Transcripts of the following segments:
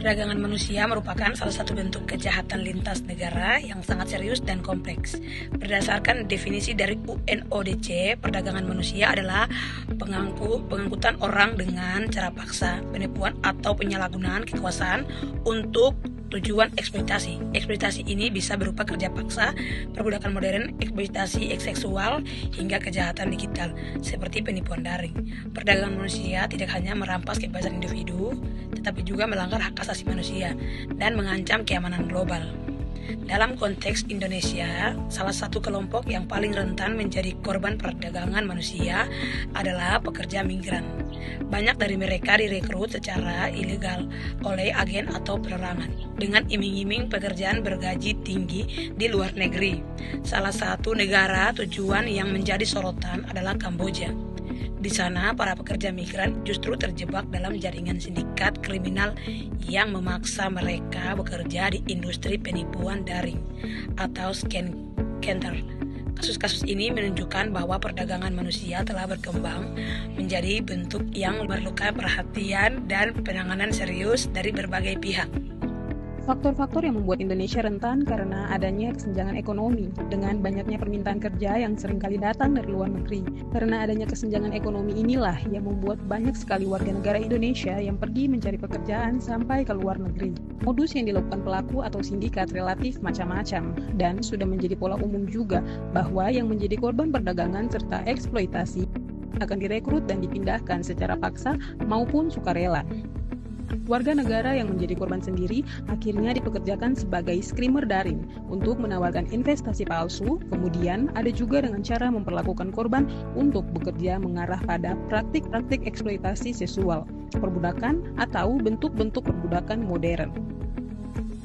Perdagangan manusia merupakan salah satu bentuk kejahatan lintas negara yang sangat serius dan kompleks. Berdasarkan definisi dari UNODC, perdagangan manusia adalah pengangkutan orang dengan cara paksa, penipuan atau penyalahgunaan kekuasaan untuk tujuan eksploitasi. Eksploitasi ini bisa berupa kerja paksa, perbudakan modern, eksploitasi seksual, hingga kejahatan digital seperti penipuan daring. Perdagangan manusia tidak hanya merampas kebebasan individu, tetapi juga melanggar hak asasi manusia dan mengancam keamanan global. Dalam konteks Indonesia, salah satu kelompok yang paling rentan menjadi korban perdagangan manusia adalah pekerja migran. Banyak dari mereka direkrut secara ilegal oleh agen atau perorangan dengan iming-iming pekerjaan bergaji tinggi di luar negeri. Salah satu negara tujuan yang menjadi sorotan adalah Kamboja. Di sana, para pekerja migran justru terjebak dalam jaringan sindikat kriminal yang memaksa mereka bekerja di industri penipuan daring atau scam-counter. Kasus-kasus ini menunjukkan bahwa perdagangan manusia telah berkembang menjadi bentuk yang memerlukan perhatian dan penanganan serius dari berbagai pihak. Faktor-faktor yang membuat Indonesia rentan karena adanya kesenjangan ekonomi dengan banyaknya permintaan kerja yang seringkali datang dari luar negeri. Karena adanya kesenjangan ekonomi inilah yang membuat banyak sekali warga negara Indonesia yang pergi mencari pekerjaan sampai ke luar negeri. Modus yang dilakukan pelaku atau sindikat relatif macam-macam dan sudah menjadi pola umum juga bahwa yang menjadi korban perdagangan serta eksploitasi akan direkrut dan dipindahkan secara paksa maupun sukarela. Warga negara yang menjadi korban sendiri akhirnya dipekerjakan sebagai scammer daring untuk menawarkan investasi palsu. Kemudian ada juga dengan cara memperlakukan korban untuk bekerja mengarah pada praktik-praktik eksploitasi seksual, perbudakan atau bentuk-bentuk perbudakan modern.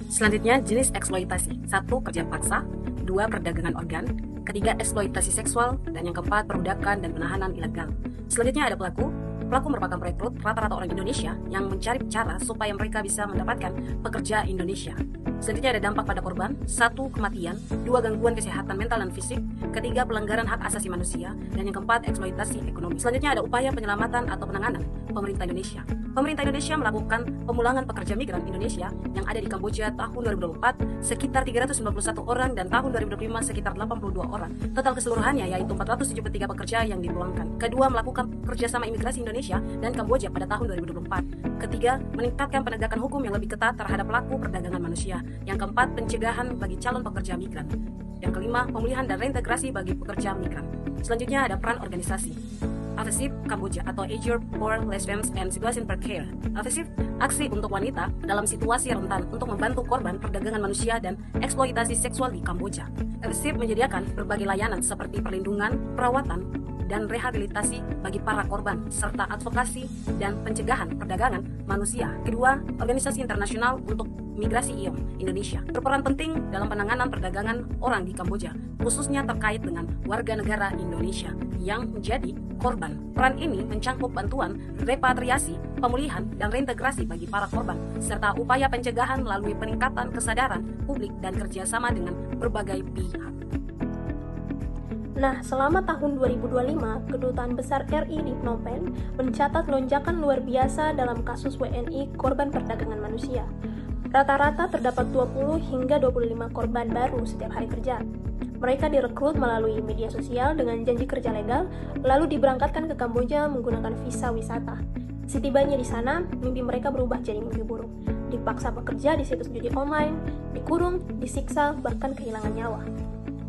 Selanjutnya jenis eksploitasi. 1. Kerja paksa. 2. Perdagangan organ. 3. Eksploitasi seksual. Dan yang keempat, perbudakan dan penahanan ilegal. Selanjutnya ada pelaku. Pelaku merupakan perekrut rata-rata orang Indonesia yang mencari cara supaya mereka bisa mendapatkan pekerja Indonesia. Selanjutnya ada dampak pada korban. 1. Kematian. 2. Gangguan kesehatan mental dan fisik. 3. Pelanggaran hak asasi manusia. Dan yang keempat, eksploitasi ekonomi. Selanjutnya ada upaya penyelamatan atau penanganan pemerintah Indonesia. Pemerintah Indonesia melakukan pemulangan pekerja migran Indonesia yang ada di Kamboja tahun 2024 sekitar 391 orang dan tahun 2025 sekitar 82 orang. Total keseluruhannya yaitu 473 pekerja yang dipulangkan. Kedua, melakukan kerjasama imigrasi Indonesia dan Kamboja pada tahun 2024. Ketiga, meningkatkan penegakan hukum yang lebih ketat terhadap pelaku perdagangan manusia. Yang keempat, pencegahan bagi calon pekerja migran. Yang kelima, pemulihan dan reintegrasi bagi pekerja migran. Selanjutnya ada peran organisasi. AFESIP Kamboja atau Asia for Lesbians and Situation Precare. AFESIP, aksi untuk wanita dalam situasi rentan untuk membantu korban perdagangan manusia dan eksploitasi seksual di Kamboja. AFESIP menyediakan berbagai layanan seperti perlindungan, perawatan, dan rehabilitasi bagi para korban, serta advokasi dan pencegahan perdagangan manusia. Kedua, organisasi internasional untuk migrasi IOM Indonesia berperan penting dalam penanganan perdagangan orang di Kamboja, khususnya terkait dengan warga negara Indonesia yang menjadi korban. Peran ini mencangkup bantuan, repatriasi, pemulihan, dan reintegrasi bagi para korban, serta upaya pencegahan melalui peningkatan kesadaran publik dan kerjasama dengan berbagai pihak. Nah, selama tahun 2025, Kedutaan Besar RI di Phnom Penh mencatat lonjakan luar biasa dalam kasus WNI korban perdagangan manusia. Rata-rata terdapat 20 hingga 25 korban baru setiap hari kerja. Mereka direkrut melalui media sosial dengan janji kerja legal, lalu diberangkatkan ke Kamboja menggunakan visa wisata. Setibanya di sana, mimpi mereka berubah jadi mimpi buruk. Dipaksa bekerja di situs judi online, dikurung, disiksa, bahkan kehilangan nyawa.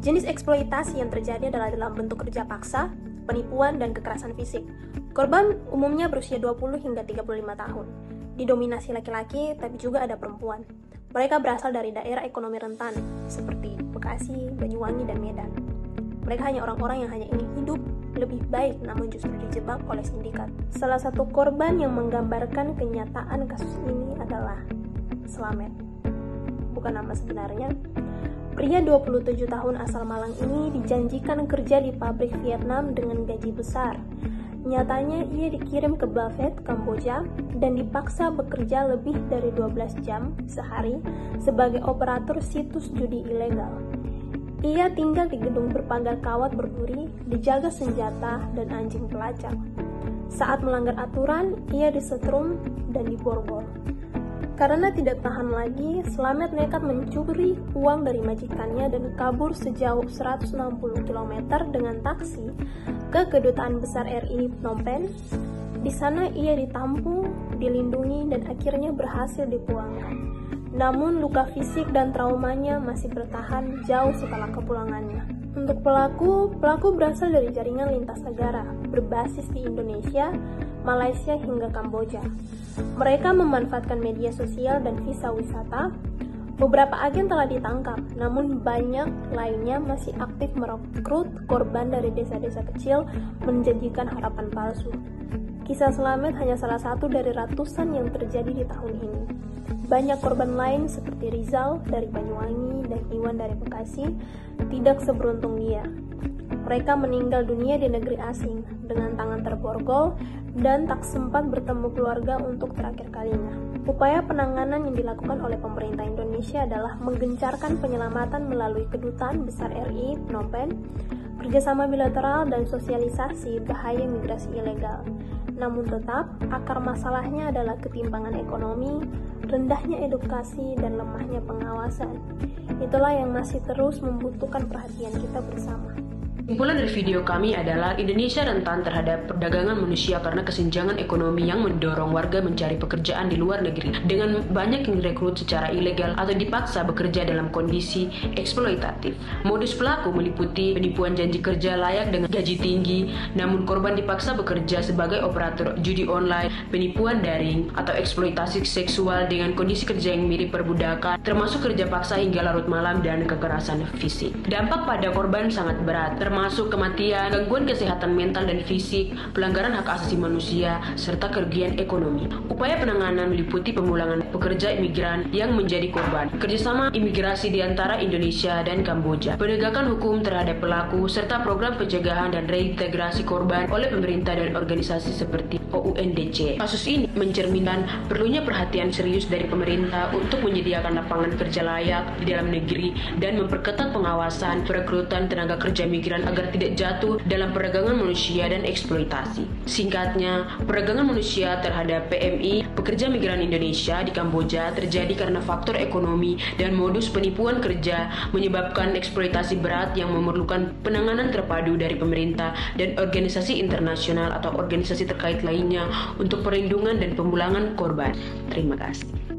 Jenis eksploitasi yang terjadi adalah dalam bentuk kerja paksa, penipuan, dan kekerasan fisik. Korban umumnya berusia 20 hingga 35 tahun. Didominasi laki-laki, tapi juga ada perempuan. Mereka berasal dari daerah ekonomi rentan, seperti Bekasi, Banyuwangi, dan Medan. Mereka hanya orang-orang yang hanya ingin hidup lebih baik, namun justru dijebak oleh sindikat. Salah satu korban yang menggambarkan kenyataan kasus ini adalah Slamet. Bukan nama sebenarnya. Pria 27 tahun asal Malang ini dijanjikan kerja di pabrik Vietnam dengan gaji besar. Nyatanya ia dikirim ke Buffet, Kamboja, dan dipaksa bekerja lebih dari 12 jam sehari sebagai operator situs judi ilegal. Ia tinggal di gedung berpagar kawat berduri, dijaga senjata dan anjing pelacak. Saat melanggar aturan, ia disetrum dan diborgol. Karena tidak tahan lagi, Slamet nekat mencuri uang dari majikannya dan kabur sejauh 160 km dengan taksi ke Kedutaan Besar RI di Phnom Penh. Di sana ia ditampung, dilindungi, dan akhirnya berhasil dipulangkan. Namun luka fisik dan traumanya masih bertahan jauh setelah kepulangannya. Untuk pelaku berasal dari jaringan lintas negara, berbasis di Indonesia, Malaysia hingga Kamboja. Mereka memanfaatkan media sosial dan visa wisata. Beberapa agen telah ditangkap, namun banyak lainnya masih aktif merekrut korban dari desa-desa kecil menjanjikan harapan palsu. Kisah Slamet hanya salah satu dari ratusan yang terjadi di tahun ini. Banyak korban lain seperti Rizal dari Banyuwangi dan Iwan dari Bekasi tidak seberuntung dia. Mereka meninggal dunia di negeri asing dengan tangan terborgol dan tak sempat bertemu keluarga untuk terakhir kalinya. Upaya penanganan yang dilakukan oleh pemerintah Indonesia adalah menggencarkan penyelamatan melalui Kedutaan Besar RI Phnom Penh, kerjasama bilateral dan sosialisasi bahaya migrasi ilegal. Namun tetap, akar masalahnya adalah ketimpangan ekonomi, rendahnya edukasi, dan lemahnya pengawasan. Itulah yang masih terus membutuhkan perhatian kita bersama. Kesimpulan dari video kami adalah Indonesia rentan terhadap perdagangan manusia karena kesenjangan ekonomi yang mendorong warga mencari pekerjaan di luar negeri dengan banyak yang direkrut secara ilegal atau dipaksa bekerja dalam kondisi eksploitatif. Modus pelaku meliputi penipuan janji kerja layak dengan gaji tinggi, namun korban dipaksa bekerja sebagai operator judi online, penipuan daring, atau eksploitasi seksual dengan kondisi kerja yang mirip perbudakan, termasuk kerja paksa hingga larut malam dan kekerasan fisik. Dampak pada korban sangat berat, termasuk kematian, gangguan kesehatan mental dan fisik, pelanggaran hak asasi manusia, serta kerugian ekonomi. Upaya penanganan meliputi pemulangan pekerja imigran yang menjadi korban, kerjasama imigrasi di antara Indonesia dan Kamboja, penegakan hukum terhadap pelaku, serta program pencegahan dan reintegrasi korban oleh pemerintah dan organisasi seperti OUNDC. Kasus ini mencerminkan perlunya perhatian serius dari pemerintah untuk menyediakan lapangan kerja layak di dalam negeri dan memperketat pengawasan perekrutan tenaga kerja migran agar tidak jatuh dalam perdagangan manusia dan eksploitasi. Singkatnya, perdagangan manusia terhadap PMI, pekerja migran Indonesia di Kamboja, terjadi karena faktor ekonomi dan modus penipuan kerja menyebabkan eksploitasi berat yang memerlukan penanganan terpadu dari pemerintah dan organisasi internasional atau organisasi terkait lainnya untuk perlindungan dan pemulangan korban. Terima kasih.